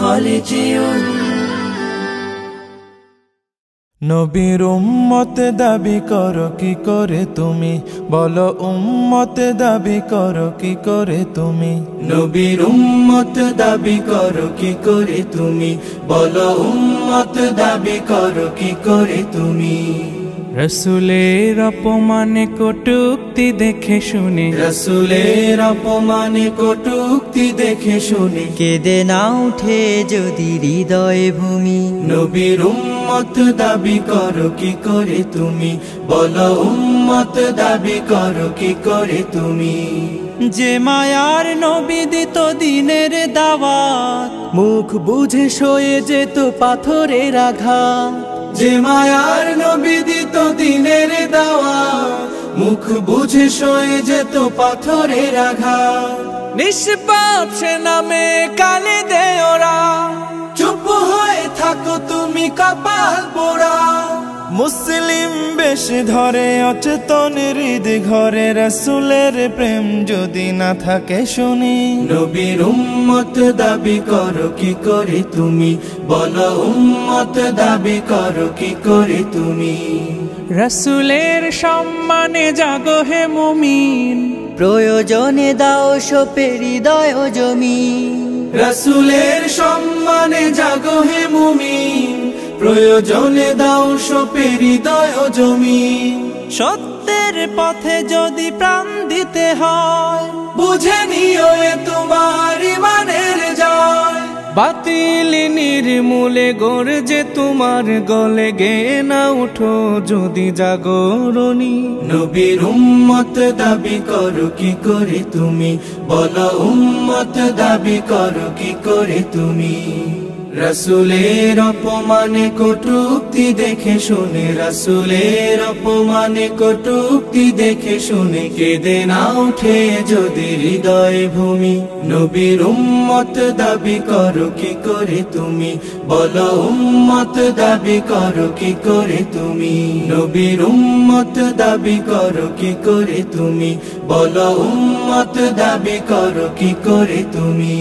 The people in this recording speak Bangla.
خالدون নবীর উম্মত দাবি করো কি করে তুমি, বলো উম্মত দাবি করো কি করে তুমি। নবীর উম্মত দাবি করো কি করে তুমি, বলো উম্মত দাবি করো কি করে তুমি। রসুলের অপমানে কটূক্তি দেখে শুনে, রসুলের অপমানে কটূক্তি দেখে শুনে কেঁদে না উঠে যদি হৃদয়ে ভূমি। নবীর উম্মত দাবি করো কি করে তুমি, বলো উম্মত দাবি করো কি করে তুমি। যে মায়ার নবী দিত দিনের দাওয়াত, মুখ বুঝে সয়ে যেত পাথরের আঘাত। যে মায়ার নবী দিত দিনের দাওয়াত, মুখ বুঝে সয়ে যেত পাথরের আঘাত। নিষ্পাপ সে নামে কালি দে ওরা, চুপ হয়ে থাকো তুমি কপাল পোড়া। মুসলিম বেশ ধরে অচেতন হৃদ ঘরে, রসুলের প্রেম যদি না থাকে শুনি। নবীর উম্মত দাবি করো কি করে তুমি, বলো উম্মত দাবি করো কি করে তুমি। রসুলের সম্মানে জাগো হে মুমিন, প্রয়োজনে দাও সপে হৃদয় জমিন। রসুলের সম্মানে জাগো হে মুমিন, প্রয়োজনে দাও সপে হৃদয় জমিন। সত্যের পথে যদি প্রাণ দিতে হয়, বুঝে নিও এ তোমার ইমানের জয়। বাতিল নির্মূলে গর্জে তোমার গলে, গে না উঠো যদি জাগরণী। নবীর উম্মত দাবি করো কি করে তুমি, বলো উম্মত দাবি করো কি করে তুমি। রসুলের অপমানে কটূক্তি দেখে শুনে, রসুলের অপমানে কটূক্তি দেখে শুনে কেঁদে না উঠে যদি হৃদয় ভূমি। নবীর উম্মত দাবি করো কি করে তুমি, বলো উম্মত দাবি করো কি করে তুমি। নবীর উম্মত দাবি করো কি করে তুমি, বলো উম্মত দাবি করো কি করে তুমি।